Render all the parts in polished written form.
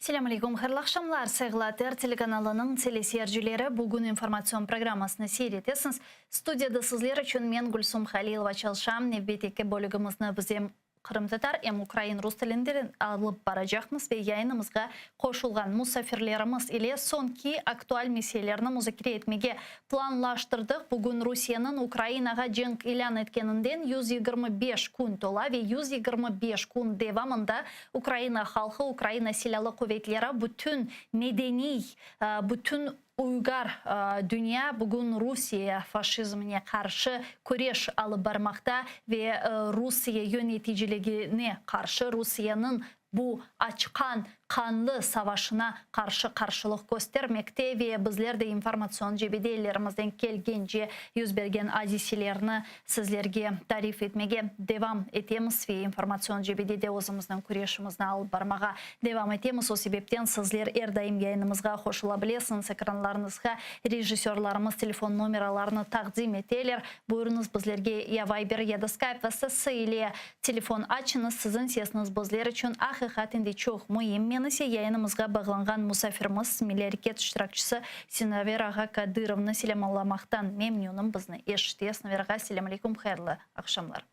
Selam aleykum, hayırlı akşamlar. Sayılater telekanalının telesiyercileri bugün informasyon programmasını seyretesiniz. Studiyada sizler için men Gülsüm Halilova çalışam. Nevbeteki bölümümüzde bizim Kırım Tatar hem Ukrayna Rus tilinden alıp baracakmız ve yayınımızga koşulgan musafirlerimiz ile sonki aktual meselelerini müzakere etmege planlaştırdık. Bugün Rusya'nın Ukrayna'ga cenk ilan etkeninden 125 gün tola ve 125 gün devamında Ukrayna halkı, Ukrayna silahlı kuvvetleri bütün medeni, bütün Uygar dünya bugün Rusya faşizmine karşı kureş alıp barmakta ve Rusya yöneticiliğine karşı Rusya'nın bu açıkan kanlı savaşına karşı karşılık göstermekte ve bizler de informasyon cebedelerimizden kelgence yüz bergen hadiselerini sizlerge tarif etmege devam etemiz ve informasyon cebedede özümüzden kureşimizni alıp barmağa devam etemiz. O sebepten sizler her daim yayınımızga hoşulabilirsiniz. Ekranlarınızga rejissörlarımız telefon numaralarını takdim eteler. Buyurunuz bizlerge ya Viber ya da Skype vasıtasıyla telefon açınız. Sizin sesiniz bizler için hakikaten de çok mühim. Menisi yayınımızga bağlangan musafirimiz, Milli Hareket iştirakçısı Sinaver Ağa Kadırov'na selamlamaktan memnunum. Bizni eşittiye. Sinaver Ağa, selam aleyküm, hayırlı akşamlar.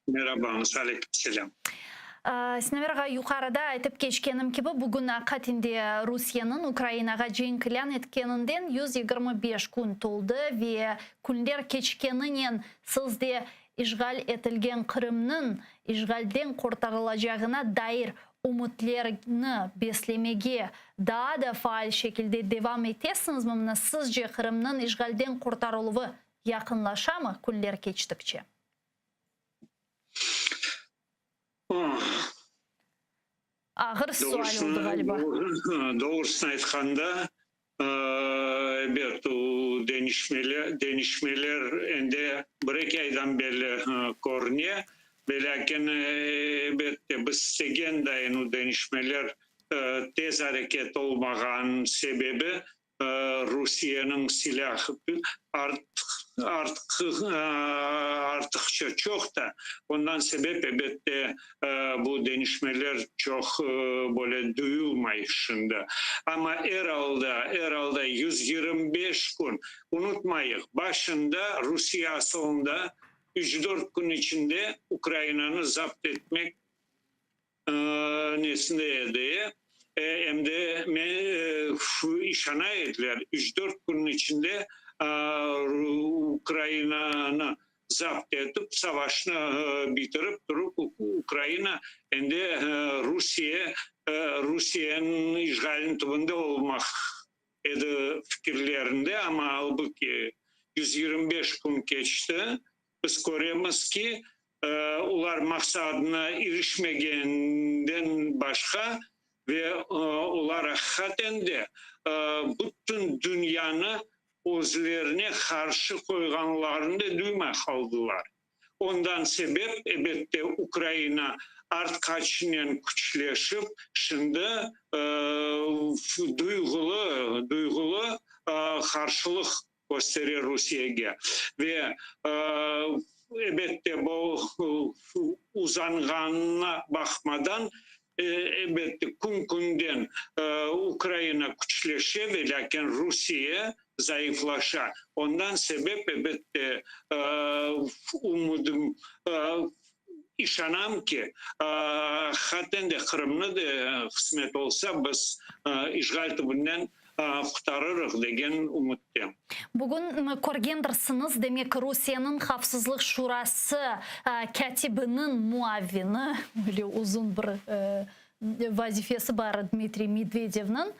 Merhaba, aleyküm selam. Sinaver Ağa, yukarıda aytıp geçkenim gibi bugün akatinde Rusya'nın Ukrayna'ga cenk ilan etkeninden 125 gün toldu ve günler keçkeninin sizde işgal etilgen Kırım'nın işgalden kurtarılacağına dair umutlarını beslemege daha da faal şekilde devam etesiniz mi? Sizce Kırım'ın işgalden kurtarılığı yakınlaşa mı günler geçtikçe? Ağır sual oldu galiba. Doğrusunu aytkanda denişmeler ende bir aydan beri görünüyor. Lakin biz istеген dayın denişmeler tez hareket olmagan sebebi Rusya'nın silahı artıkça çok da ondan sebep elbette bu denişmeler çok böyle duyulmayışında. Ama herhalde 125 gün unutmayın başında Rusya aslında 3-4 gün içinde Ukrayna'nı zapt etmek nesindeydi. Hem de işana ettiler. 3-4 gün içinde Ukrayna'nı zapt edip savaşını bitirip durup Ukrayna hem de Rusya'nın işgalinin tübünde olmak edi fikirlerinde ama halbuki 125 gün geçti. Biz görüyoruz ki ular maksadına erişmegenden başka ve ular hakikaten de bütün dünyanı özlerine karşı koyganlarını da duymay kaldılar. Ondan sebep elbette Ukrayna artkaçından güçleşip şimdi duygulu karşılık gösteriyor Rusya'ya ve elbette bu uzanğanına bakmadan elbette günden Ukrayna güçleşe ve lakin Rusya zayıflaşa. Ondan sebep elbette umudum işanam ki hatta de Kırım'ı da kısmet olsa biz işgal tübünden kurtarırıq degen umuttayım. Bugün korgendirsiniz demek Rusya'nın Xavfsızlık Şurası katibinin muavini, öyle uzun bir vazifesi var Dmitri Medvedev'nin.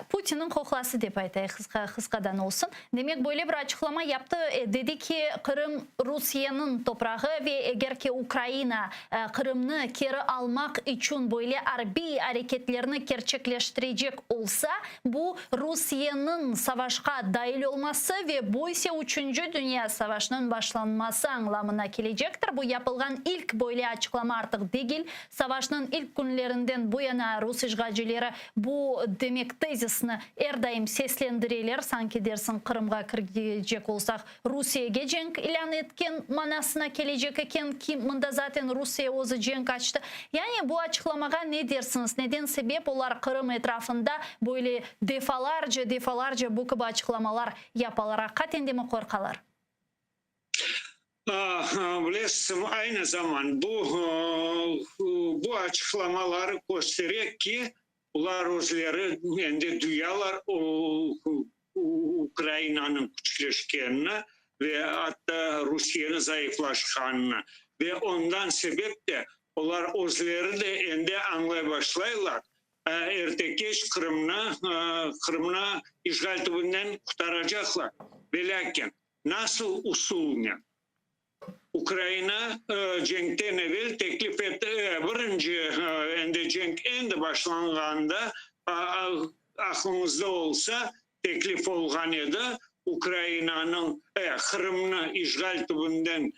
Putin'in koklası dep aytay kıskadan olsun. Demek böyle bir açıklama yaptı. Dedi ki Kırım Rusya'nın toprağı ve eğer ki Ukrayna Kırım'ı geri almak için böyle harbi hareketlerini gerçekleştirecek olsa bu Rusya'nın savaşa dahil olması ve bu ise 3. Dünya Savaşı'nın başlanması anlamına gelecektir. Bu yapılgan ilk böyle açıklama artık değil. Savaşın ilk günlerinden bu yana Rus işgalcileri bu demek tezisini erdaim seslendireyler. Sanki dersin Kırım'a kirgecek olsak Rusya'ya cenk ilan etken manasına gelecek eken ki mında zaten Rusya ozu cenk açtı. Yani bu açıklamaga ne dersiniz? Neden sebep olar Kırım etrafında böyle defalarca bu gibi açıklamalar yapalara katen mi korkalar? Bilesem aynı zaman bu açıklamaları göstererek ki ular özleri endi duyarlar Ukrayna'nın güçleşkenini ve hatta Rusya'nın zayıflaşkanını ve ondan sebep de ular özleri de endi anlay başlayırlar. Ertekeç Kırım'na işgal tübünden kurtaracaklar. Ve lakin nasıl usulüne? Ukrayna cenkten evvel teklif etti. Birinci cenk endi başlanğanda aklımızda olsa teklif olgan edi. Ukrayna'nın Kırım'ını işgal tübünden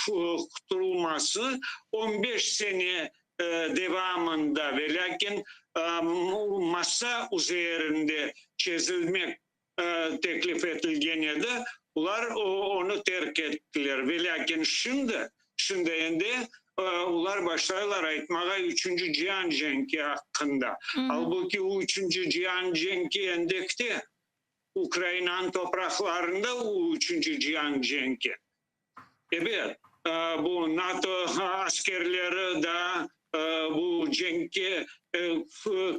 kurtulması 15 sene devamında ve lakin masa üzerinde çözülmek teklif edilgen edi. Ular onu terk ettiler ve lakin şimdi endi ular başlayırlar aytmağa 3. Cihan Cengi hakkında. Halbuki o 3. Cihan Cengi endekte Ukrayna'nın topraklarında o 3. Cihan Cengi. Evet, bu NATO askerleri de bu cengi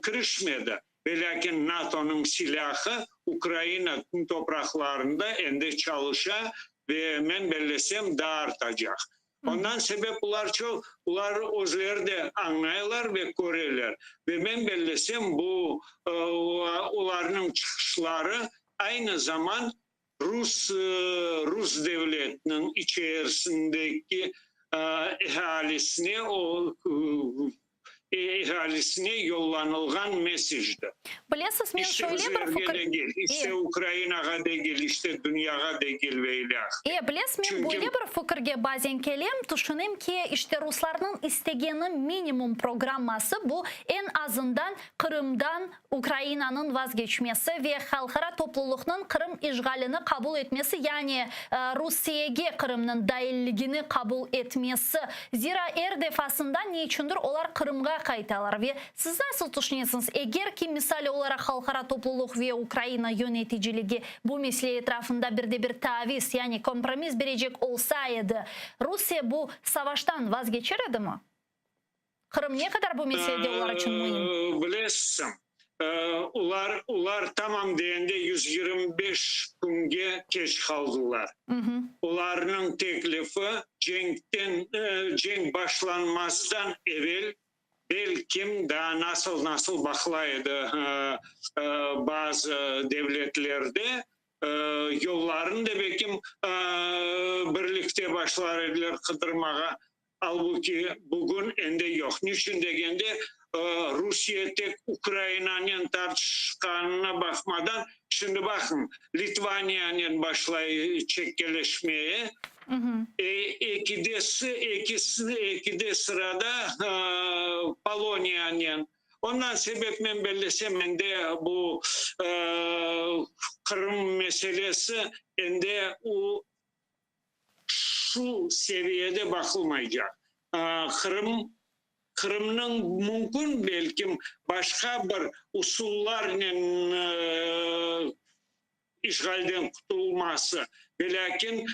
kırışmadı. Ve lakin NATO'nun silahı Ukrayna topraklarında endi çalışa ve ben bellesem da artacak. Ondan sebep ular özleri de anlayırlar ve görürler. Ve ben bellesem bu ularının çıkışları aynı zaman Rus devletinin içerisindeki ihalisine yollanılgan mesajdı. Bilesiz, men İşte şöyle bir fikir... İşte Ukrayna'ga da gel, işte dünyaya da gel veylak. Bilesiz, men böyle bir fikirge bazen kelem, düşünem ki işte Ruslarının istegeni minimum programması bu en azından Kırım'dan Ukrayna'nın vazgeçmesi ve halkara topluluğunun Kırım işgalini kabul etmesi, yani Rusya'ya Kırım'ın dahilliğini kabul etmesi. Zira defasında niçindir olar Kırım'a kaytalar ve siz nasıl düşünüyorsunuz? Eğer ki misali olarak halkara topluluk ve Ukrayna yöneticiliği bu mesele etrafında bir taviz, yani kompromis verecek olsaydı Rusya bu savaştan vazgeçerdi mi? Kırım ne kadar bu meselede onlar için mühim? Bilesem, ular tamam deyende 125 günge geç kaldılar. Ularının teklifi cenk başlanmazdan evvel belki daha nasıl baklaydı bazı devletlerde yollarını da belki birlikte başlardılar kıdırmağa. Halbuki bugün ende yok. Niçin degende Rusya tek Ukrayna'nın tartışkanına bakmadan şimdi bakın Litvanya'nın başlayı çekeleşmeye. İkide sırada Polonya'nın. Ondan sebep ben bellesem de bu Kırım meselesi ende şu seviyede bakılmayacak. Kırım'ın mümkün belki başka bir usullarla işgalden kurtulması. Ve lakin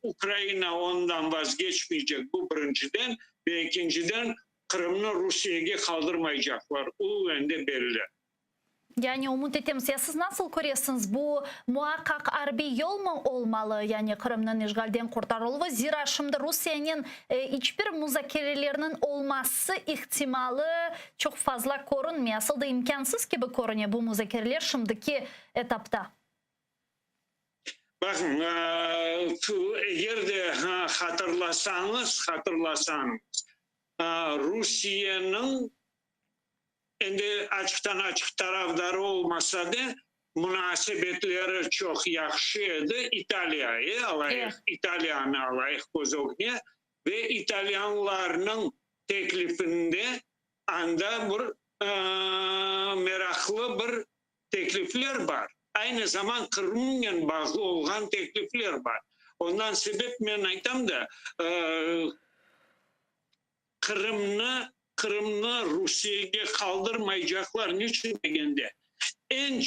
Ukrayna ondan vazgeçmeyecek bu birinciden ve ikinciden Kırım'ı Rusya'ya kaldırmayacaklar. O yönde belli. Yani umut etemiz. Ya siz nasıl görüyorsunuz? Bu muhakkak harbi yol mu olmalı? Yani Kırım'ın işgalden kurtarılması. Zira şimdi Rusya'nın hiçbir müzakerelerinin olması ihtimali çok fazla görünmüyor. Aslında imkansız gibi görünüyor bu müzakereler şimdiki etapta. Bakın, eğer de hatırlasanız Rusya'nın açıktan açık taraftarı olmasa da münasebetleri çok yaxşıydı. İtalya'yı alayıq, İtalyanı alayıq göz önüne ve İtalyanların teklifinde anda bir meraklı bir teklifler var. Aynı zaman Kırım'la bağlı olan teklifler var. Ondan sebep ben aytam da Kırım'ı Rusya'ya kaldırmayacaklar. Niçin degende? En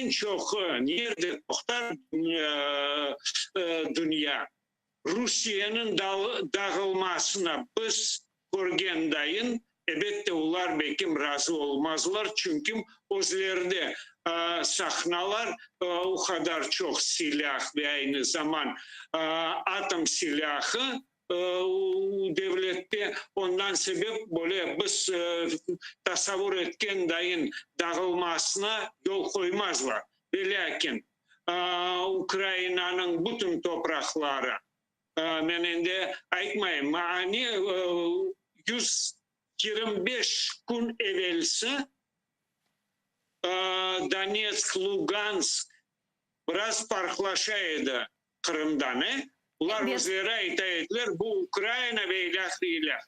çok nerede tohtar dünya Rusya'nın dağılmasına biz görgendayın elbette ular bekim razı olmazlar çünkü özlerde sahnalar o kadar çok silah ve aynı zaman atom silahı devlette ondan sebep böyle biz tasavvur etken dayın dağılmasına yol koymazlar. Lakin Ukrayna'nın bütün toprakları men de aytmayayım. Hani 125 gün evvelsi Donetsk, Lugansk biraz farklılaşaydı Kırım'dan. Ular özleri aytaydılar bu Ukrayna ve ilahı.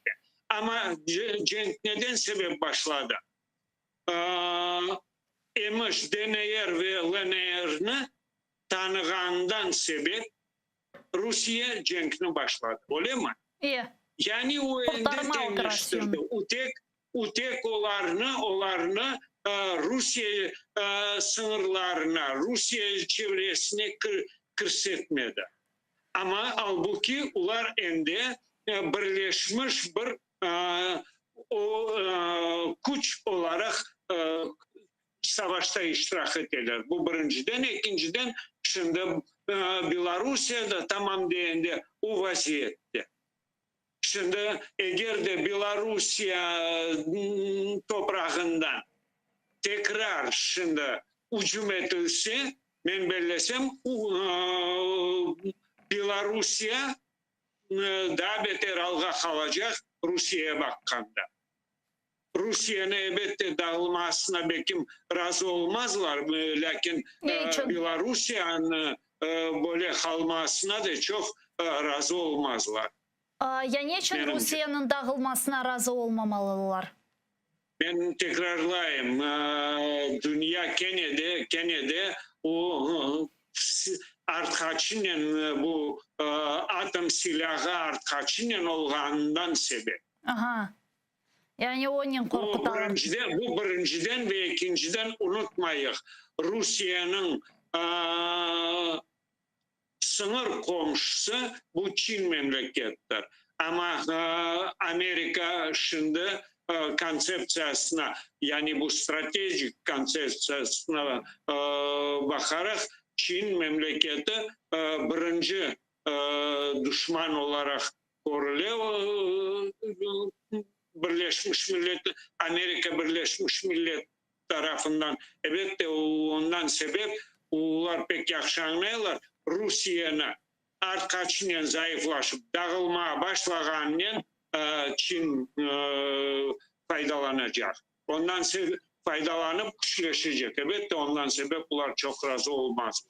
Ama cenk neden sebep başladı? Emiş DNR ve LNR'ni tanıgandan sebep Rusya cenkini başladı. Öyle mi? İyi. Yani o elde demiştirdi. O tek olarını Rusya sınırlarına, Rusya çevresine kırsetmedi. Ama halbuki ular ende birleşmiş bir güç olarak savaşta iştirak ettiler. Bu birinciden. İkinciden şimdi Belarusya'da tamam deyende o vaziyette. Şimdi eğer de Belarusya toprağından tekrar şimdi hücum edilse ben belirlesem Belarusya daha beter alga kalacak Rusya'ya bakkanda. Rusya'nın elbette dağılmasına bekim razı olmazlar. Lakin Belarusya'nın böyle kalmasına da çok razı olmazlar. Ya niçin Rusya'nın dağılmasına razı olmamalılar? Ben tekrarlayayım. Dünya Kenne'de o artkaçının bu atom silahı artkaçının olganından sebep. Aha. Yani onun korkutalım. Bu birinciden ve ikinciden unutmayın. Rusya'nın sınır komşusu bu Çin memleketler. Ama Amerika şimdi konsepsiyasına yani bu stratejik konsepsiyasına bakarak Çin memleketi birinci düşman olarak görülüyor. Birleşmiş Milletler, Amerika Birleşmiş Milletler tarafından elbette ondan sebep onlar pek yaxşı anlayırlar. Rusya'nın artkaçından zayıflaşıp dağılmaya başlaganından Çin faydalanacak. Ondan sebep faydalanıp güçleşecek. Evet de ondan sebep bunlar çok razı olmaz.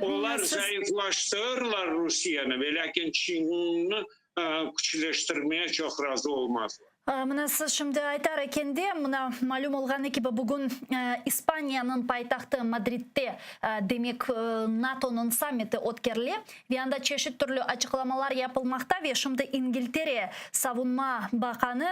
Onlar zayıflaştırırlar Rusya'nı ve lakin Çin'i güçleştirmeye çok razı olmazlar. Мына сіз şimdi айтар экенде, мына малюм olgan gibi bugün İspanya'nın paytaxtı Madrid'de demek NATO'nun samiti ötkерли ve anda çeşit türlü açıklamalar yapılmakta ve şimdi İngiltere Savunma Bakanı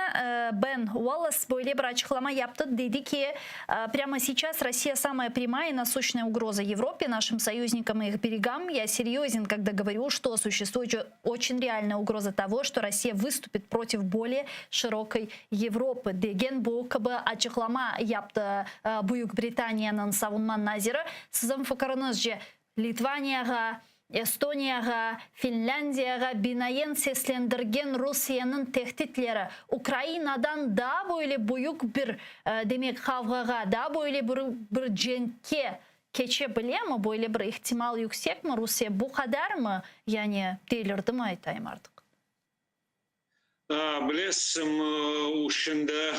Ben Wallace böyle bir açıklama yaptı. Dedi ki прямо сейчас Россия самая прямая и насущная угроза Европе, нашим союзникам и их берегам. Я серьезен, когда говорю, что существует очень реальная угроза того, что Россия выступит против более широкой Европы деген bu gibi açıklama yaptı Büyük Britanya'nın savunma naziri. Sizin fikrinizce Litvanya'ya, Estonya'ya, Finlandiya'ya binaen seslendirgen Rusya'nın tehditleri Ukrayna'dan daha böyle büyük bir demek kavgaga, daha böyle bir cenke geçebilir mi? Böyle bir ihtimal yüksek mi Rusya? Bu kadar mı? Yani delirdi mi aytayım artık? Bilesem uşunda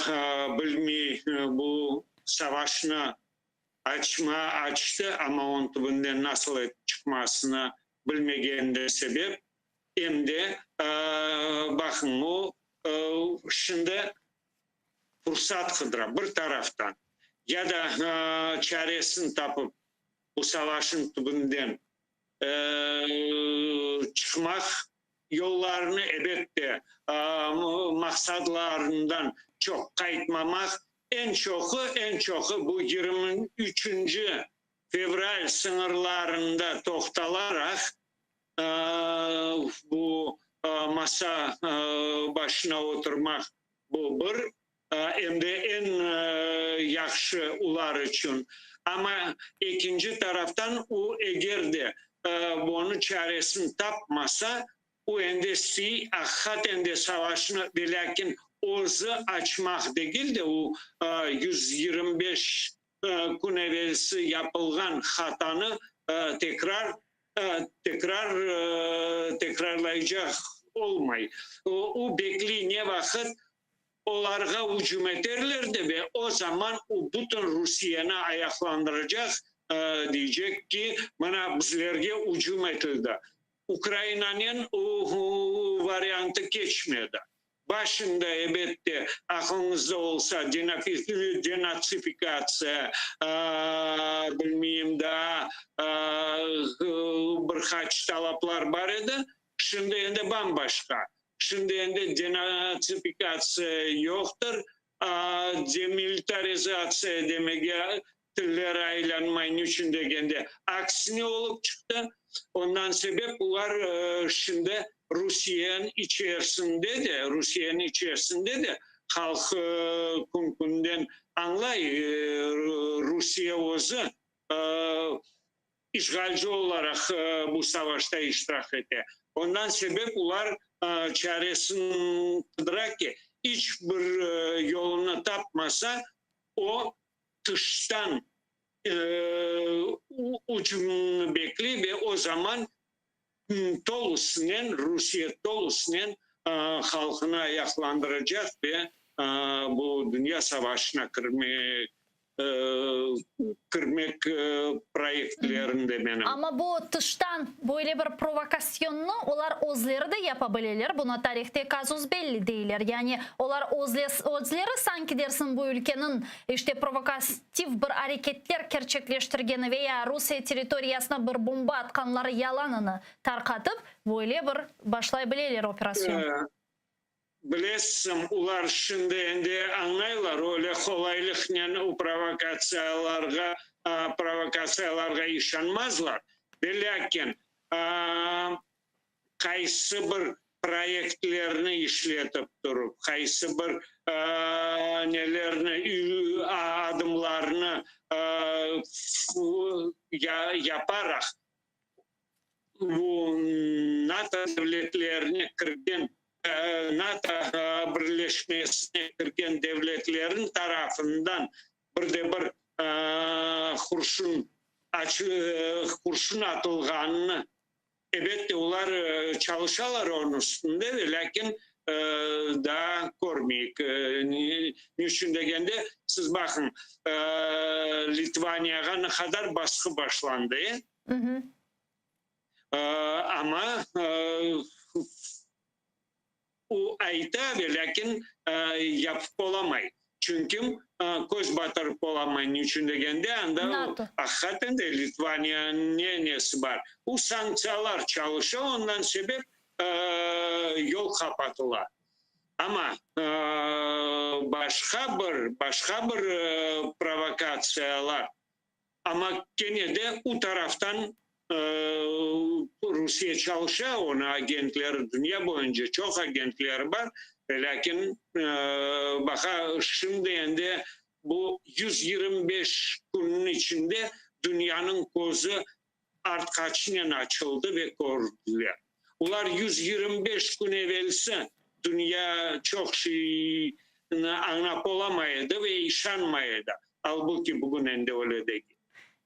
bilmey bu savaşını açtı ama onun bundan nasıl çıkmasını bilmegende sebep hem de bakın o şimdi fırsat kıdıra bir taraftan ya da çaresini tapıp bu savaşın tübünden çıkmak yollarını elbette maksadlarından çok kayıtmamak en çoku bu 23. Fevral sınırlarında toktalarak bu masa başına oturmak bu bir hem de en yaxşı ular için. Ama ikinci taraftan o eğer de bunun çaresini tapmasa o endüstri hakikaten de savaşını lakin ozu açmak değil de o 125 gün evvelsi yapılgan hatanı tekrarlayacak olmay. O bekleyene vakit onlara hücum ederlerdi ve o zaman o bütün Rusya'nı ayaklandıracak diyecek ki bana bizlerge hücum edildi. Ukrayna'nın o varyantı geçmedi. Başında elbette aklınızda olsa denazifikasya, bilmeyeyim daha birkaç talaplar var idi. Şimdi ende bambaşka. Şimdi ende denazifikasya yoktur. Demilitarizasya demek tiller aylanmayın için degende aksine olup çıktı. Ondan sebep bunlar şimdi Rusya'nın içerisinde de halk kunkundan anlay Rusya ozu işgalci olarak bu savaşta iştirak etti. Ondan sebep bunlar çaresini kıdırak ki hiçbir yolunu tapmasa o dıştan ucumunu bekliyor ve o zaman Rusya tolusnen halkını ayaklandıracak ve bu dünya savaşına kırmak proyektlerinde benim. Ama bu dıştan böyle bir provokasyonunu onlar özleri de yapabilirler. Buna tarihte kazus belli değiller. Yani onlar özleri sanki dersin bu ülkenin işte provokatif bir hareketler gerçekleştirgeni veya Rusya teritoriyasına bir bomba atkanları yalanını tarkatıp böyle bir başlayabilirler operasyon. Bilesem, ular şimdi endi anlaylar öyle kolaylıkla o provokasyyalarga işanmazlar. Lakin kaysı bir proyektlerini işletip durup, kaysı bir nelerini, adımlarını yaparak bu NATO devletlerini kırgın NATO birleşmesine girgen devletlerin tarafından bir kurşun atılganını elbette onlar çalışarlar onun üstünde lakin daha görmeyik. Niçin degende siz bakın Litvanya'ya ne kadar baskı başlandı. Ama o ayda ve lakin yapıp olamayın. Çünkü göz batırıp olamayın. Niçin degende anda hakikaten de Litvanya'nın nesi var. O sanksiyalar çalışıyor. Ondan sebep yol kapatılar. Ama başka bir provokasyalar ama gene de o taraftan Rusya çalışıyor, onun agentleri dünya boyunca çok agentleri var. Lakin şimdi bu 125 günün içinde dünyanın gözü kaçından açıldı ve gördüler. Onlar 125 gün evvelsi dünya çok şey anlap olamaydı ve işanmaydı. Halbuki bugün de öyle değil.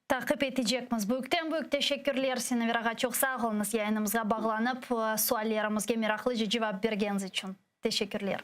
Takip edeceğimiz. Büyük teşekkürler Sineviraga. Çok sağ olunuz yayınımıza bağlanıp suallarımızga meraklıca cevap vergeniz için. Teşekkürler.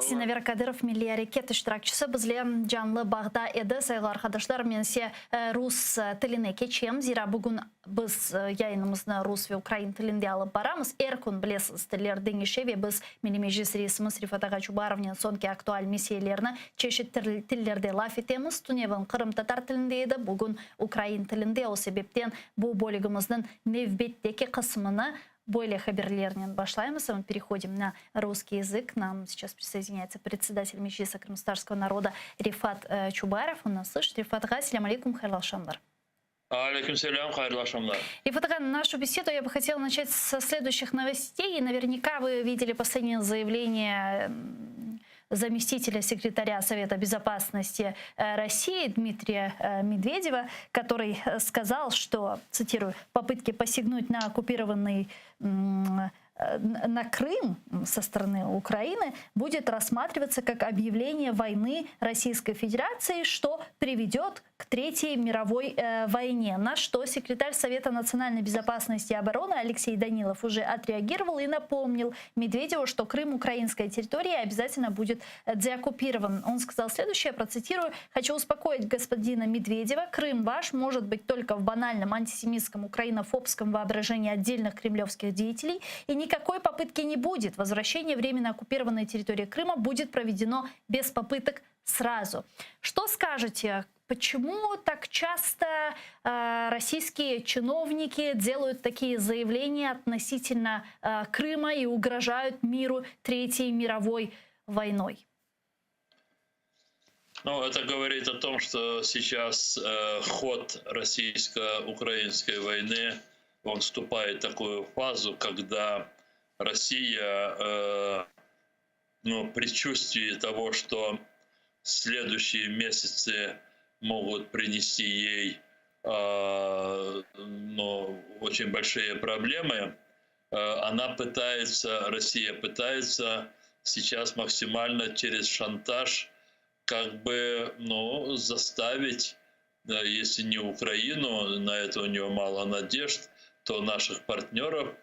Sinaver Kadyrov Milli Hareket iştirakçısı bizle canlı bağda edi. Sayılı arkadaşlar, men size Rus tiline geçeyim. Zira bugün biz yayınımızda Rus ve Ukrayn tilinde alıp baramız. Erkun bilesiz tiller değişe ve biz Milli Meclis reisimiz Rifat Agaçubarov'un sonki aktual meselerini çeşit tillerde laf etemiz. Tunevin Kırım Tatar tilindeydi. Bugün Ukrayn tilinde. O sebepten bu bölümümüzün nevbetteki kısmını более haberlerinden başlayalımız. Мы переходим на русский язык. Нам сейчас присоединяется председатель Меджлиса Крымстарского народа Рифат Чубаров. Он нас слышит. Рифат ага, ассаляму алейкум, хайырлы акшамдар. Алейкум салям, хайырлы акшамдар. Рифат ага, нашу беседу я бы хотела начать со следующих новостей. И наверняка вы видели последнее заявление заместителя секретаря Совета Безопасности России Дмитрия Медведева, который сказал, что, цитирую, попытки посягнуть на оккупированный на Крым со стороны Украины будет рассматриваться как объявление войны Российской Федерации, что приведет к Третьей мировой войне. На что секретарь Совета национальной безопасности и обороны Алексей Данилов уже отреагировал и напомнил Медведеву, что Крым — украинская территория, и обязательно будет деоккупирован. Он сказал следующее, процитирую: «Хочу успокоить господина Медведева. Крым ваш может быть только в банальном антисемитском украинофобском воображении отдельных кремлевских деятелей, и никакой попытки не будет. Возвращение временно оккупированной территории Крыма будет проведено без попыток сразу». Что скажете? Почему так часто российские чиновники делают такие заявления относительно Крыма и угрожают миру Третьей мировой войной? Ну, это говорит о том, что сейчас ход российско-украинской войны, он вступает в такую фазу, когда Россия, предчувствие того, что следующие месяцы могут принести ей очень большие проблемы, Россия пытается сейчас максимально через шантаж заставить, если не Украину, на это у нее мало надежд, то наших партнеров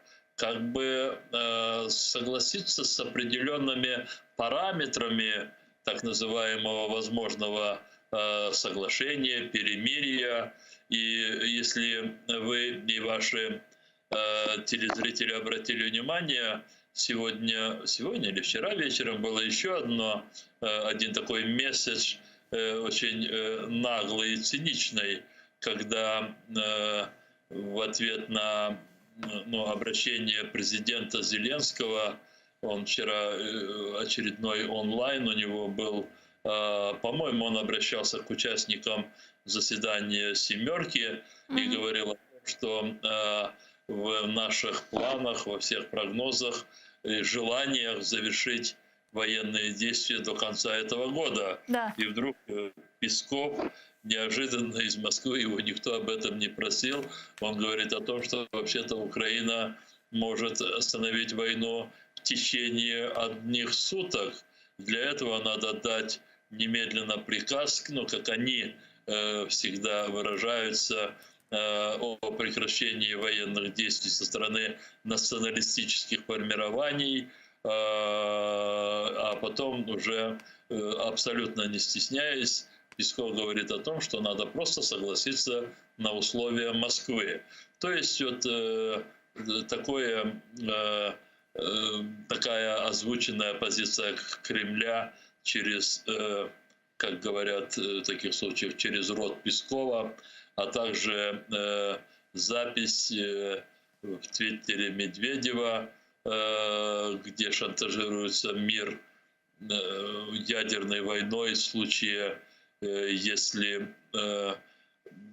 согласиться с определенными параметрами так называемого возможного соглашения, перемирия. И если вы и ваши телезрители обратили внимание, сегодня или вчера вечером было еще один такой месседж, очень наглый и циничный, когда в ответ на обращение президента Зеленского, он вчера очередной онлайн у него был, по-моему, он обращался к участникам заседания «Семерки» и говорил о том, что в наших планах, во всех прогнозах и желаниях завершить военные действия до конца этого года. Да. И вдруг Песков неожиданно из Москвы, его никто об этом не просил, он говорит о том, что вообще-то Украина может остановить войну в течение одних суток. Для этого надо дать немедленно приказ, как они всегда выражаются, о прекращении военных действий со стороны националистических формирований, а потом уже абсолютно не стесняясь, Песков говорит о том, что надо просто согласиться на условия Москвы. То есть такая озвученная позиция Кремля через, как говорят в таких случаях, через рот Пескова, а также запись в Твиттере Медведева, где шантажируется мир ядерной войной в случае, если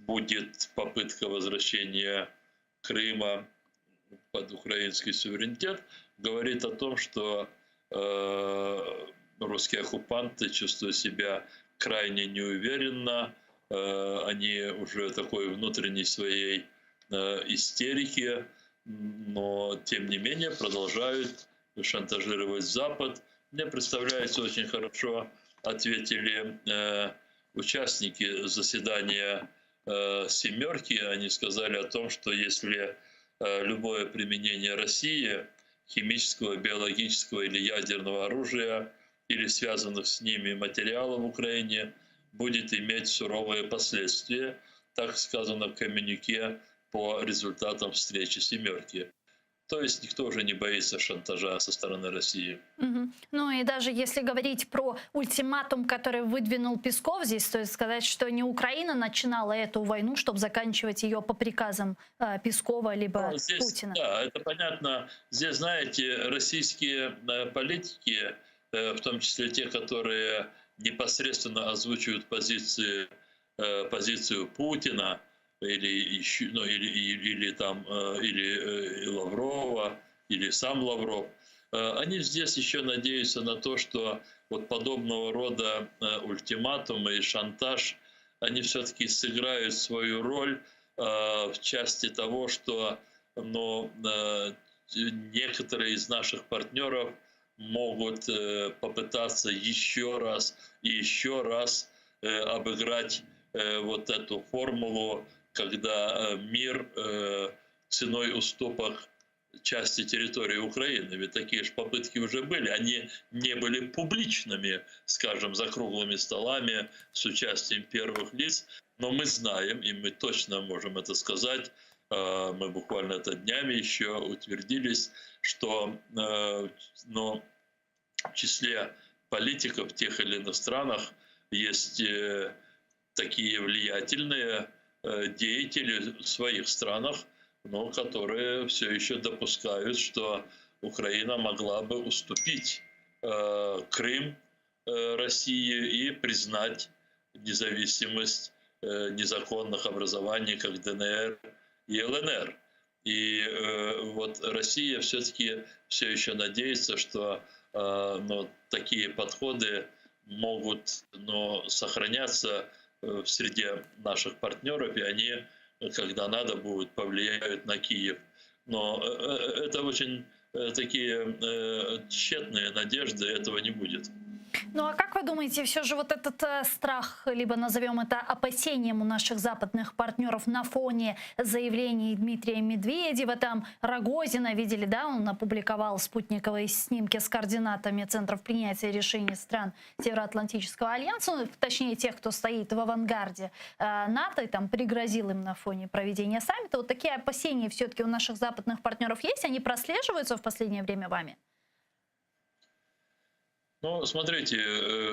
будет попытка возвращения Крыма под украинский суверенитет, говорит о том, что русские оккупанты чувствуют себя крайне неуверенно, они уже такой внутренней своей истерике, но тем не менее продолжают шантажировать Запад. Мне представляется, очень хорошо ответили участники заседания «Семерки». Они сказали о том, что если любое применение России химического, биологического или ядерного оружия или связанных с ними материалов в Украине будет иметь суровые последствия, так сказано в коммюнике по результатам встречи «семерки». То есть никто уже не боится шантажа со стороны России. Ну и даже если говорить про ультиматум, который выдвинул Песков, здесь стоит сказать, что не Украина начинала эту войну, чтобы заканчивать ее по приказам Пескова либо Путина. Да, это понятно. Здесь, знаете, российские политики, в том числе те, которые непосредственно озвучивают позицию Путина, или Лаврова, или сам Лавров, они здесь еще надеются на то, что вот подобного рода ультиматумы и шантаж, они все-таки сыграют свою роль в части того, что некоторые из наших партнеров могут попытаться еще раз и еще раз обыграть вот эту формулу, когда мир ценой уступок части территории Украины. Ведь такие же попытки уже были. Они не были публичными, скажем, за круглыми столами с участием первых лиц. Но мы знаем, и мы точно можем это сказать, мы буквально это днями еще утвердились, что в числе политиков в тех или иных странах есть такие влиятельные деятели в своих странах, но которые все еще допускают, что Украина могла бы уступить Крым России и признать независимость незаконных образований, как ДНР и ЛНР. И вот Россия все-таки все еще надеется, что такие подходы могут сохраняться в среде наших партнеров, и они, когда надо будет, повлияют на Киев. Но это очень такие тщетные надежды, этого не будет. Ну а как вы думаете, все же вот этот страх, либо назовем это опасением у наших западных партнеров на фоне заявлений Дмитрия Медведева, там Рогозина, видели, да, он опубликовал спутниковые снимки с координатами центров принятия решений стран Североатлантического альянса, точнее тех, кто стоит в авангарде НАТО, и там пригрозил им на фоне проведения саммита. Вот такие опасения все-таки у наших западных партнеров есть? Они прослеживаются в последнее время вами? Ну, смотрите,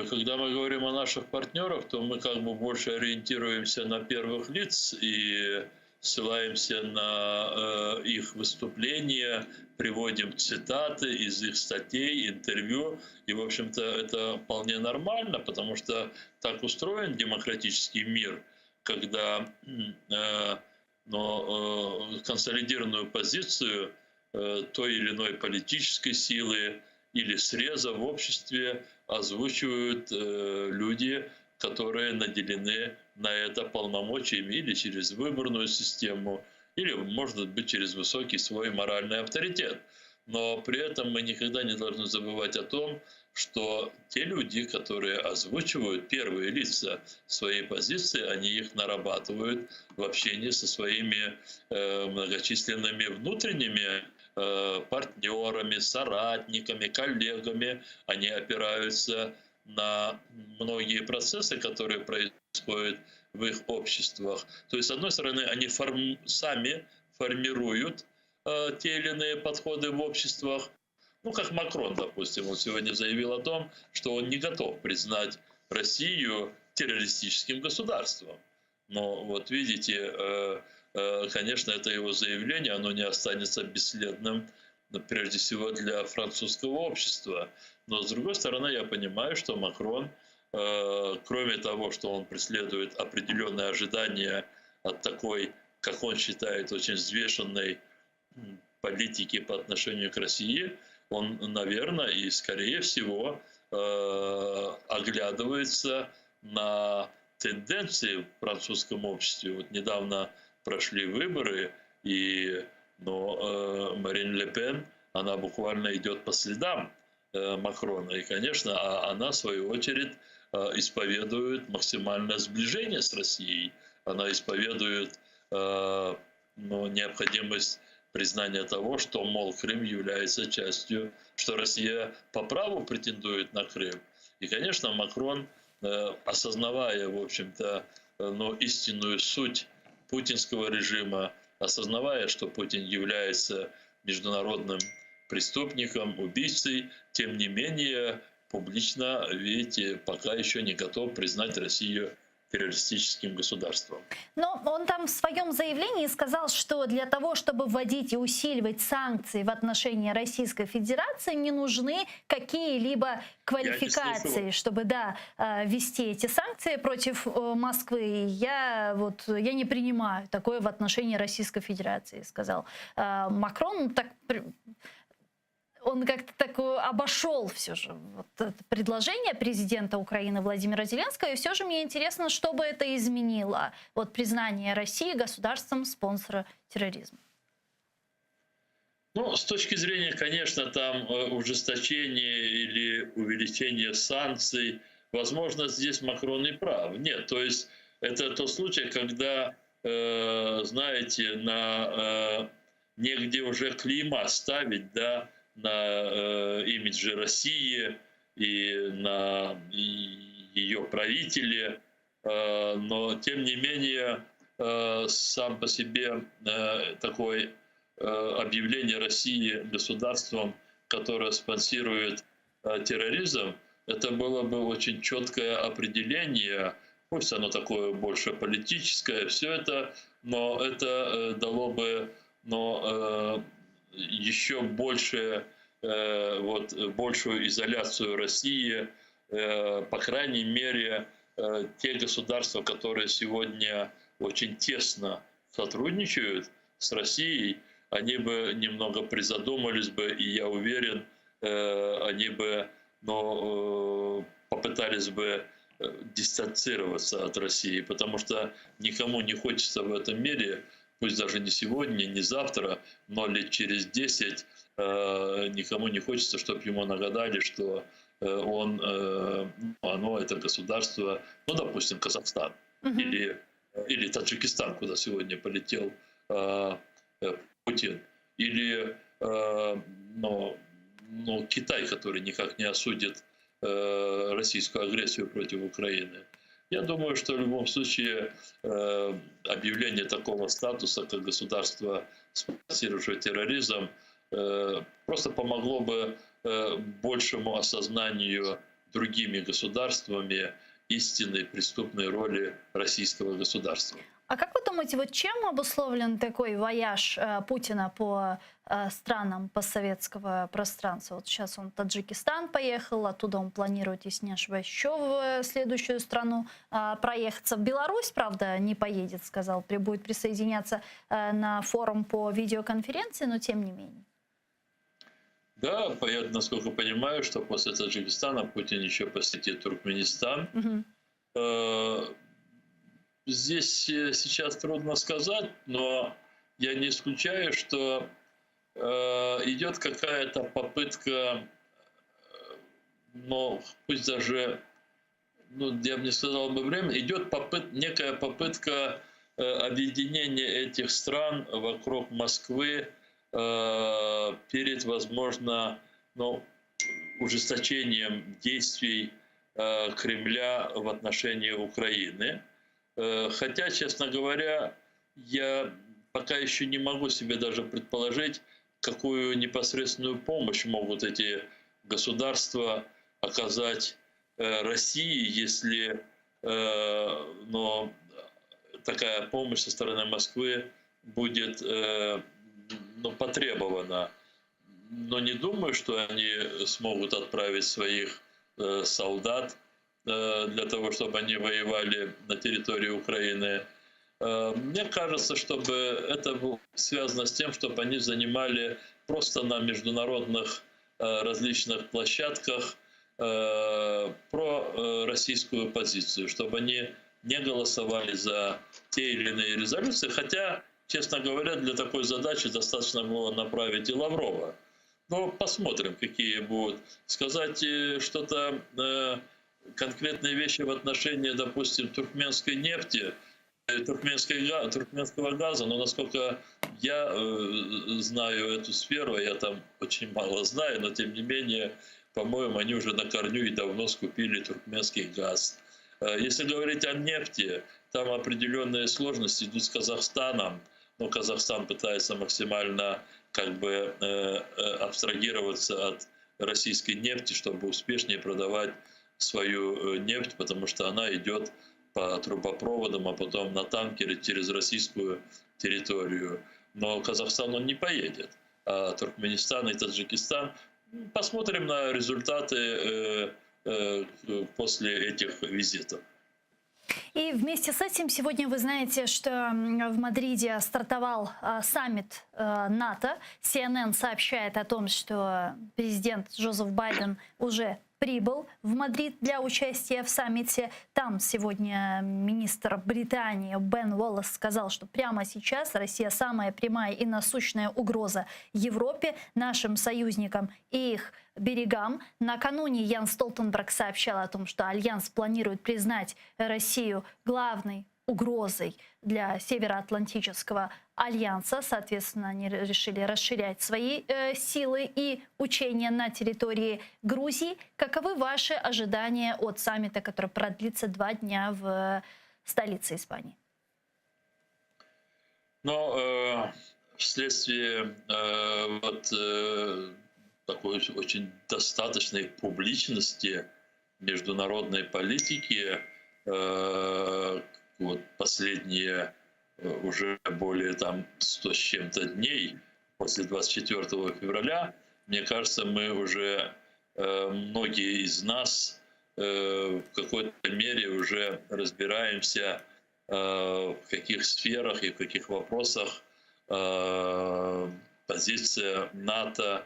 когда мы говорим о наших партнерах, то мы как бы больше ориентируемся на первых лиц и ссылаемся на их выступления, приводим цитаты из их статей, интервью. И, в общем-то, это вполне нормально, потому что так устроен демократический мир, когда консолидированную позицию той или иной политической силы или среза в обществе озвучивают люди, которые наделены на это полномочиями или через выборную систему, или, может быть, через высокий свой моральный авторитет. Но при этом мы никогда не должны забывать о том, что те люди, которые озвучивают первые лица своей позиции, они их нарабатывают в общении со своими многочисленными внутренними партнерами, соратниками, коллегами. Они опираются на многие процессы, которые происходят в их обществах. То есть, с одной стороны, они сами формируют те или иные подходы в обществах. Ну, как Макрон, допустим, он сегодня заявил о том, что он не готов признать Россию террористическим государством. Но вот видите, конечно, это его заявление, оно не останется бесследным, прежде всего, для французского общества. Но, с другой стороны, я понимаю, что Макрон, кроме того, что он преследует определенные ожидания от такой, как он считает, очень взвешенной политики по отношению к России, он, наверное, и, скорее всего, оглядывается на тенденции в французском обществе. Вот недавно прошли выборы, но Марин Ле Пен, она буквально идет по следам Макрона. И, конечно, она, в свою очередь, исповедует максимальное сближение с Россией. Она исповедует необходимость признание того, что, мол, Крым является частью, что Россия по праву претендует на Крым. И, конечно, Макрон, осознавая, в общем-то, истинную суть путинского режима, осознавая, что Путин является международным преступником, убийцей, тем не менее, публично, видите, пока еще не готов признать Россию террористическим государством. Но он там в своем заявлении сказал, что для того, чтобы вводить и усиливать санкции в отношении Российской Федерации, не нужны какие-либо квалификации, чтобы ввести эти санкции против Москвы. Я не принимаю такое в отношении Российской Федерации, сказал Макрон. Он как-то так обошел все же это предложение президента Украины Владимира Зеленского. И все же мне интересно, что бы это изменило, признание России государством спонсора терроризма. С точки зрения, конечно, там ужесточения или увеличения санкций, возможно, здесь Макрон и прав. Нет, то есть это тот случай, когда, знаете, негде уже клейма ставить, на имидже России и на ее правителе, но тем не менее сам по себе такое объявление России государством, которое спонсирует терроризм, это было бы очень четкое определение, пусть оно такое больше политическое, все это, но это дало бы еще большую изоляцию России, по крайней мере, те государства, которые сегодня очень тесно сотрудничают с Россией, они бы немного призадумались бы, и я уверен, они бы попытались бы дистанцироваться от России, потому что никому не хочется в этом мире, пусть даже не сегодня, не завтра, но лет через 10 никому не хочется, чтобы ему нагадали, что это государство, допустим, Казахстан или Таджикистан, куда сегодня полетел Путин, или Китай, который никак не осудит российскую агрессию против Украины. Я думаю, что в любом случае объявление такого статуса, как государство, спонсирующее терроризм, просто помогло бы большему осознанию другими государствами истинной преступной роли российского государства. А как вы думаете, чем обусловлен такой вояж Путина по странам постсоветского пространства? Сейчас он в Таджикистан поехал, оттуда он планирует, если не ошибаюсь, еще в следующую страну проехаться. В Беларусь, правда, не поедет, сказал, будет присоединяться на форум по видеоконференции, но тем не менее. Да, я, насколько понимаю, что после Таджикистана Путин еще посетит Туркменистан. Здесь сейчас трудно сказать, но я не исключаю, что идет какая-то попытка, пусть даже, я бы не сказал бы время, идет некая попытка объединения этих стран вокруг Москвы перед, возможно, ужесточением действий Кремля в отношении Украины. Хотя, честно говоря, я пока еще не могу себе даже предположить, какую непосредственную помощь могут эти государства оказать России, если такая помощь со стороны Москвы будет потребована. Но не думаю, что они смогут отправить своих солдат для того, чтобы они воевали на территории Украины. Мне кажется, чтобы это было связано с тем, чтобы они занимали просто на международных различных площадках пророссийскую позицию, чтобы они не голосовали за те или иные резолюции. Хотя, честно говоря, для такой задачи достаточно было направить и Лаврова. Но посмотрим, какие будут. Сказать что-то, конкретные вещи в отношении, допустим, туркменской нефти, туркменского газа, но насколько я знаю эту сферу, я там очень мало знаю, но тем не менее, по-моему, они уже на корню и давно скупили туркменский газ. Если говорить о нефти, там определенные сложности идут с Казахстаном, но Казахстан пытается максимально абстрагироваться от российской нефти, чтобы успешнее продавать свою нефть, потому что она идет по трубопроводам, а потом на танкере через российскую территорию. Но Казахстан он не поедет, а Туркменистан и Таджикистан. Посмотрим на результаты после этих визитов. И вместе с этим сегодня вы знаете, что в Мадриде стартовал саммит НАТО. CNN сообщает о том, что президент Джозеф Байден уже прибыл в Мадрид для участия в саммите. Там сегодня министр Британии Бен Уоллес сказал, что прямо сейчас Россия самая прямая и насущная угроза Европе, нашим союзникам и их берегам. Накануне Ян Столтенберг сообщал о том, что Альянс планирует признать Россию главной угрозой для Североатлантического альянса. Соответственно, они решили расширять свои силы и учения на территории Грузии. Каковы ваши ожидания от саммита, который продлится 2 дня в столице Испании? Но вследствие такой очень достаточной публичности международной политики последние уже более 100 с чем-то дней после 24 февраля, мне кажется, мы уже, многие из нас в какой-то мере уже разбираемся, в каких сферах и в каких вопросах позиция НАТО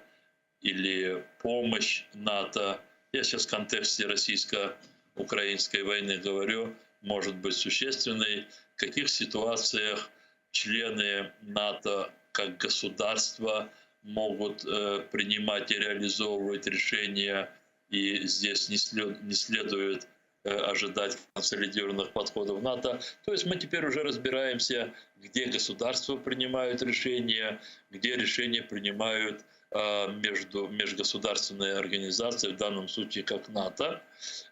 или помощь НАТО, я сейчас в контексте российско-украинской войны говорю, может быть существенной, в каких ситуациях члены НАТО как государства могут принимать и реализовывать решения, и здесь не следует ожидать консолидированных подходов НАТО. То есть мы теперь уже разбираемся, где государства принимают решения, где решения принимают межгосударственные организации, в данном случае как НАТО.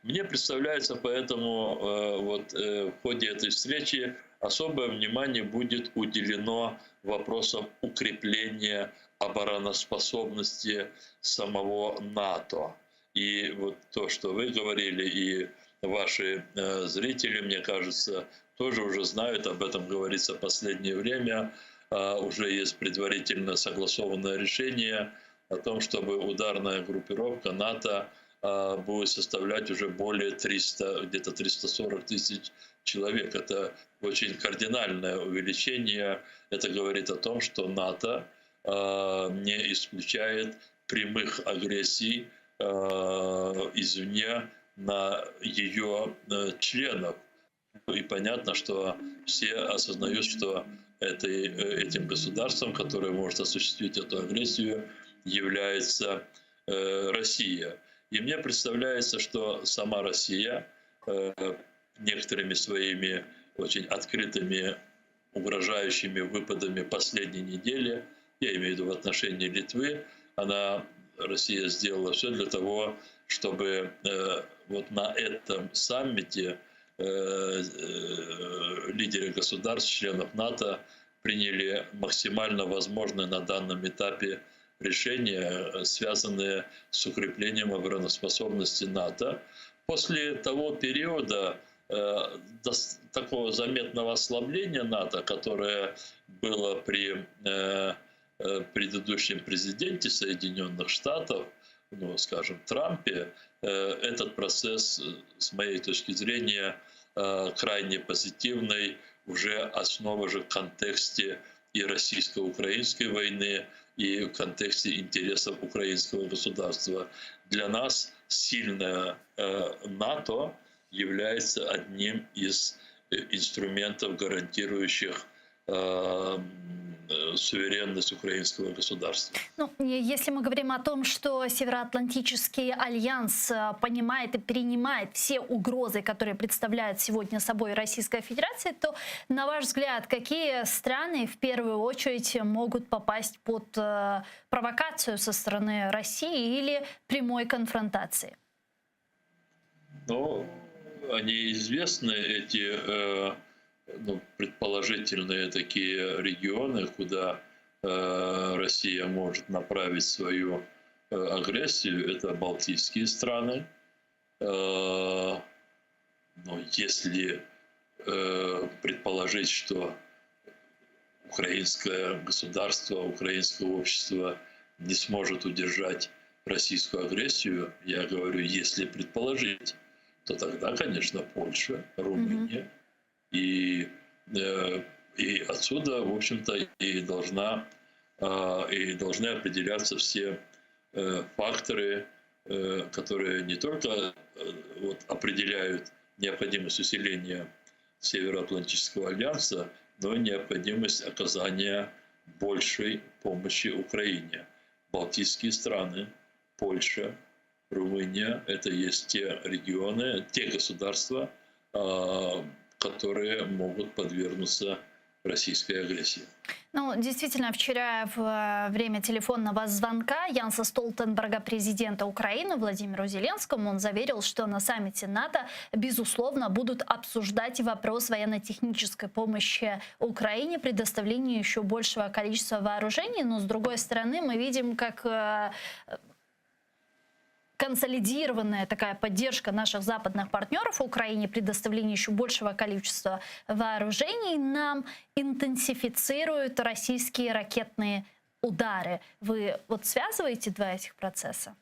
Мне представляется, поэтому в ходе этой встречи особое внимание будет уделено вопросам укрепления обороноспособности самого НАТО. И вот то, что вы говорили, и ваши зрители, мне кажется, тоже уже знают, об этом говорится в последнее время. Уже есть предварительно согласованное решение о том, чтобы ударная группировка НАТО будет составлять уже более 300, где-то 340 тысяч человек. Это очень кардинальное увеличение. Это говорит о том, что НАТО не исключает прямых агрессий извне на ее членов. И понятно, что все осознают, что этим государством, которое может осуществить эту агрессию, является Россия. И мне представляется, что сама Россия некоторыми своими очень открытыми, угрожающими выпадами последней недели, я имею в виду в отношении Литвы, Россия сделала все для того, чтобы вот на этом саммите лидеры государств, членов НАТО, приняли максимально возможные на данном этапе решения, связанные с укреплением обороноспособности НАТО. После того периода такого заметного ослабления НАТО, которое было при предыдущем президенте Соединенных Штатов, скажем, Трампе, этот процесс, с моей точки зрения, крайне позитивный, уже основа же в контексте и российско-украинской войны, и в контексте интересов украинского государства. Для нас сильное НАТО является одним из инструментов, гарантирующих суверенность украинского государства. Ну, если мы говорим о том, что Североатлантический альянс понимает и принимает все угрозы, которые представляет сегодня собой Российская Федерация, то, на ваш взгляд, какие страны в первую очередь могут попасть под провокацию со стороны России или прямой конфронтации? Ну, они известны, эти предположительные такие регионы, куда Россия может направить свою агрессию, это Балтийские страны. Но если предположить, что украинское государство, украинское общество не сможет удержать российскую агрессию, я говорю, если предположить, то тогда, конечно, Польша, Румыния. И отсюда, в общем-то, и должны определяться все факторы, которые не только определяют необходимость усиления Североатлантического альянса, но и необходимость оказания большей помощи Украине. Балтийские страны, Польша, Румыния – это есть те регионы, те государства, которые могут подвергнуться российской агрессии. Ну, действительно, вчера в время телефонного звонка Янса Столтенберга, президента Украины, Владимиру Зеленскому, он заверил, что на саммите НАТО, безусловно, будут обсуждать вопрос военно-технической помощи Украине, предоставления еще большего количества вооружений. Но, с другой стороны, мы видим, как консолидированная такая поддержка наших западных партнеров Украине, предоставление еще большего количества вооружений нам интенсифицирует российские ракетные удары. Вы связываете два этих процесса?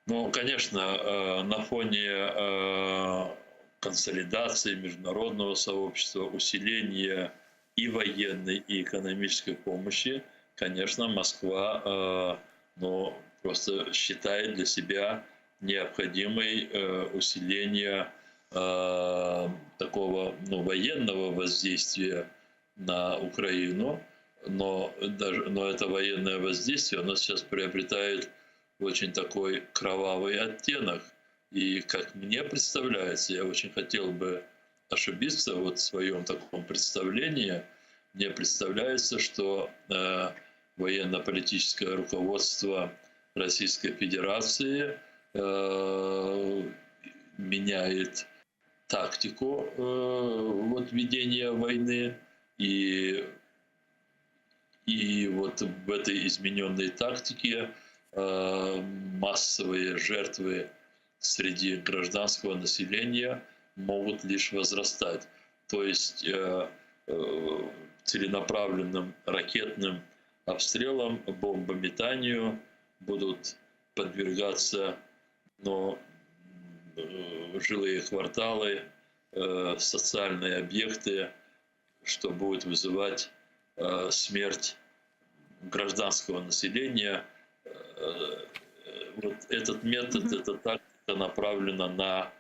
Ну, конечно, на фоне консолидации международного сообщества, усиления и военной, и экономической помощи, конечно, Москва, просто считает для себя необходимой усиление такого военного воздействия на Украину, но это военное воздействие, оно сейчас приобретает очень такой кровавый оттенок. И как мне представляется, я очень хотел бы ошибиться в своем таком представлении, мне представляется, что военно-политическое руководство Российской Федерации меняет тактику ведения войны, и в этой измененной тактике массовые жертвы среди гражданского населения могут лишь возрастать. То есть целенаправленным ракетным обстрелам, бомбометанию будут подвергаться жилые кварталы, социальные объекты, что будет вызывать смерть гражданского населения. Этот метод, эта тактика направлена на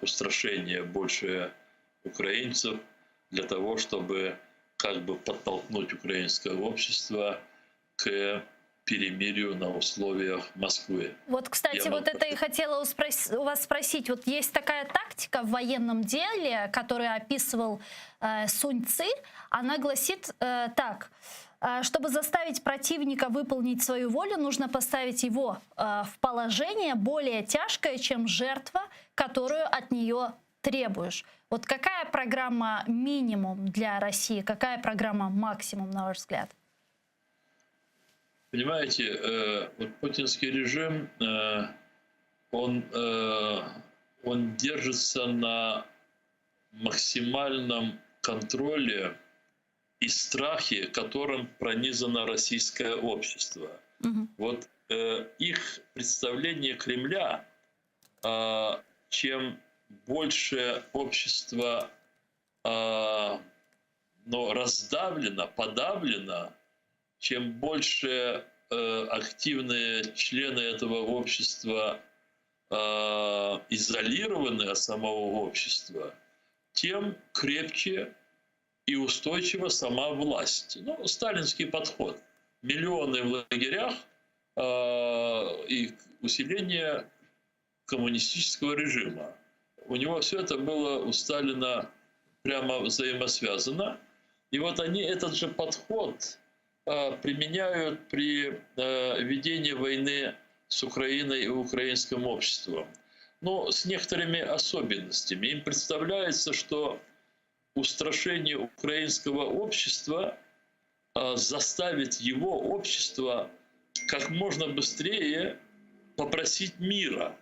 устрашение больше украинцев для того, чтобы подтолкнуть украинское общество к перемирию на условиях Москвы. Кстати, это и хотела у вас спросить. Есть такая тактика в военном деле, которую описывал Сунь Ци. Она гласит так: чтобы заставить противника выполнить свою волю, нужно поставить его в положение более тяжкое, чем жертва, которую от нее требуешь. Какая программа минимум для России, какая программа максимум, на ваш взгляд? Понимаете, путинский режим, он держится на максимальном контроле и страхе, которым пронизано российское общество. Их представление Кремля, чем больше общество раздавлено, подавлено, чем больше активные члены этого общества изолированы от самого общества, тем крепче и устойчива сама власть. Ну, сталинский подход. Миллионы в лагерях и усиление коммунистического режима. У него все это было у Сталина прямо взаимосвязано. И вот они этот же подход применяют при ведении войны с Украиной и украинским обществом. Но с некоторыми особенностями. Им представляется, что устрашение украинского общества заставит его общество как можно быстрее попросить мира.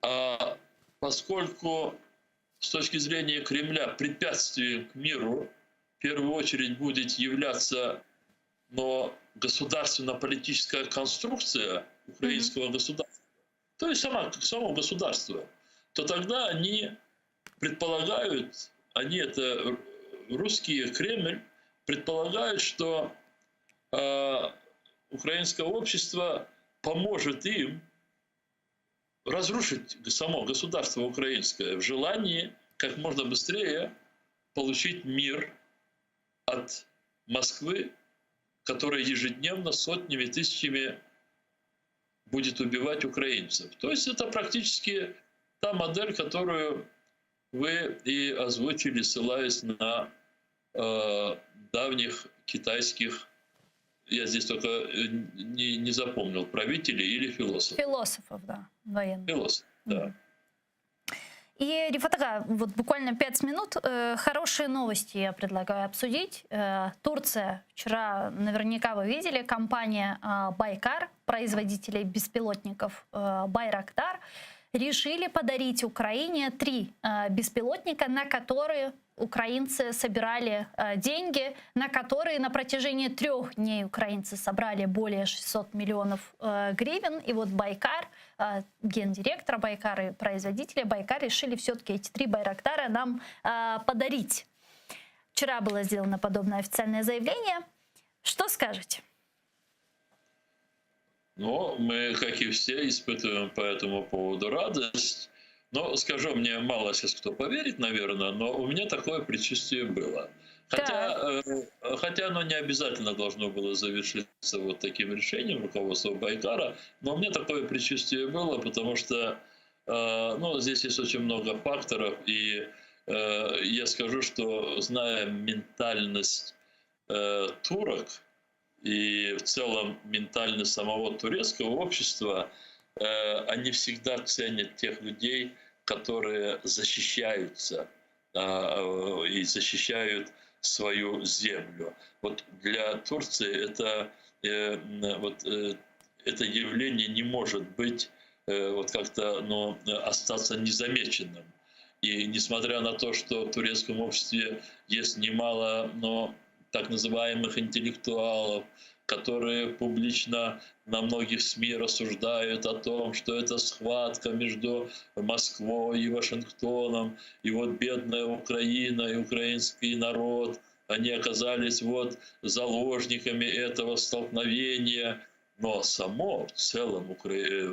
А поскольку с точки зрения Кремля препятствием к миру в первую очередь будет являться государственно-политическая конструкция украинского государства, то есть само государство, то тогда они предполагают, они это русские, Кремль, предполагают, что украинское общество поможет им разрушить само государство украинское в желании как можно быстрее получить мир от Москвы, которая ежедневно сотнями, тысячами будет убивать украинцев. То есть это практически та модель, которую вы и озвучили, ссылаясь на давних китайских, я здесь только не запомнил, правителей или философов. Философов, да, военных. Философов, да. И, Рифат ага, вот буквально 5 минут. Хорошие новости я предлагаю обсудить. Турция. Вчера наверняка вы видели, компания Байкар, производителей беспилотников Байрактар, решили подарить Украине 3 беспилотника, на которые украинцы собирали деньги, на которые на протяжении 3 дней украинцы собрали более 600 миллионов гривен. И вот Байкар, гендиректор Байкар и производители Байкар решили все-таки эти 3 Байрактара нам подарить. Вчера было сделано подобное официальное заявление. Что скажете? Ну, мы, как и все, испытываем по этому поводу радость. Но, скажу, мне мало сейчас кто поверит, наверное, но у меня такое предчувствие было. Хотя оно не обязательно должно было завершиться вот таким решением руководства Байкара, но у меня такое предчувствие было, потому что здесь есть очень много факторов, и я скажу, что зная ментальность турок, и в целом ментальность самого турецкого общества, они всегда ценят тех людей, которые защищаются и защищают свою землю. Вот для Турции это явление не может быть как-то остаться незамеченным. И несмотря на то, что в турецком обществе есть немало так называемых интеллектуалов, которые публично на многих СМИ рассуждают о том, что это схватка между Москвой и Вашингтоном, и вот бедная Украина и украинский народ, они оказались заложниками этого столкновения. Но само в целом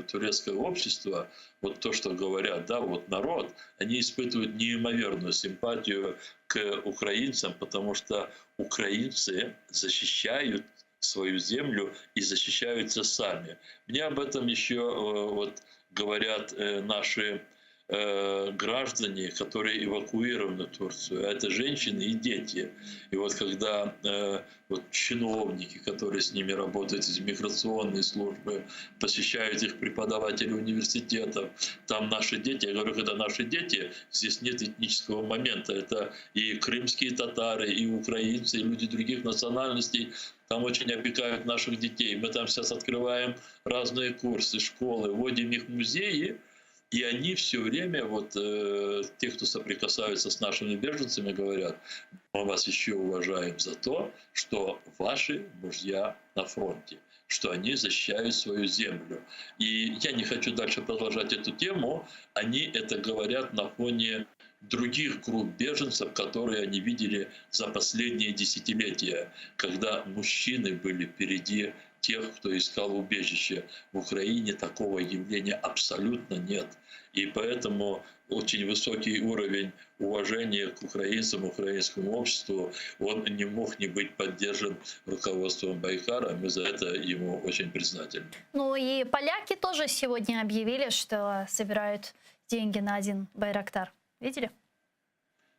турецкое общество, вот то, что говорят, народ, они испытывают неимоверную симпатию к украинцам, потому что украинцы защищают свою землю и защищаются сами. Мне об этом еще говорят наши граждане, которые эвакуированы в Турцию, а это женщины и дети. И когда чиновники, которые с ними работают из миграционной службы, посещают их преподаватели университетов, там наши дети, я говорю, когда наши дети, здесь нет этнического момента, это и крымские татары, и украинцы, и люди других национальностей, там очень опекают наших детей. Мы там сейчас открываем разные курсы, школы, вводим их в музеи, и они все время, те, кто соприкасаются с нашими беженцами, говорят: мы вас еще уважаем за то, что ваши мужья на фронте, что они защищают свою землю. И я не хочу дальше продолжать эту тему. Они это говорят на фоне других групп беженцев, которые они видели за последние десятилетия, когда мужчины были впереди тех, кто искал убежище. В Украине такого явления абсолютно нет. И поэтому очень высокий уровень уважения к украинцам, украинскому обществу, он не мог не быть поддержан руководством Байкара. Мы за это ему очень признательны. Ну и поляки тоже сегодня объявили, что собирают деньги на один Байрактар. Видели?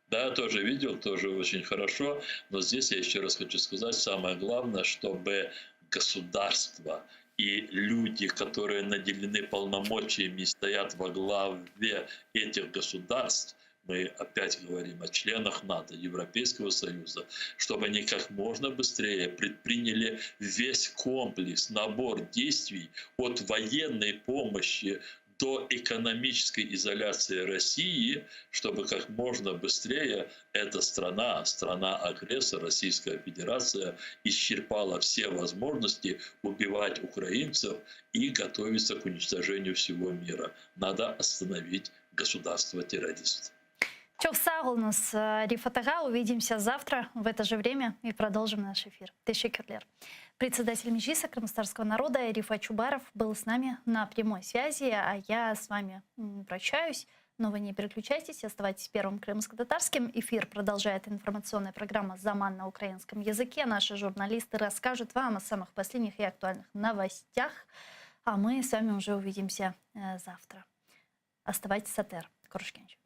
Да, тоже видел, тоже очень хорошо. Но здесь я еще раз хочу сказать, самое главное, чтобы государство и люди, которые наделены полномочиями и стоят во главе этих государств, мы опять говорим о членах НАТО, Европейского Союза, чтобы они как можно быстрее предприняли весь комплекс, набор действий от военной помощи до экономической изоляции России, чтобы как можно быстрее эта страна-агрессор, Российская Федерация, исчерпала все возможности убивать украинцев и готовиться к уничтожению всего мира. Надо остановить государство-террорист. Çok sağ olunuz Rifat Ağa. Увидимся завтра в это же время и продолжим наш эфир. Teşekkürler. Председатель Меджлиса Крымстарского народа Рифат Чубаров был с нами на прямой связи, а я с вами прощаюсь. Но вы не переключайтесь, оставайтесь первым крымско-татарским. Эфир продолжает информационная программа «Заман» на украинском языке. Наши журналисты расскажут вам о самых последних и актуальных новостях. А мы с вами уже увидимся завтра. Оставайтесь с АТР. Корушкевич.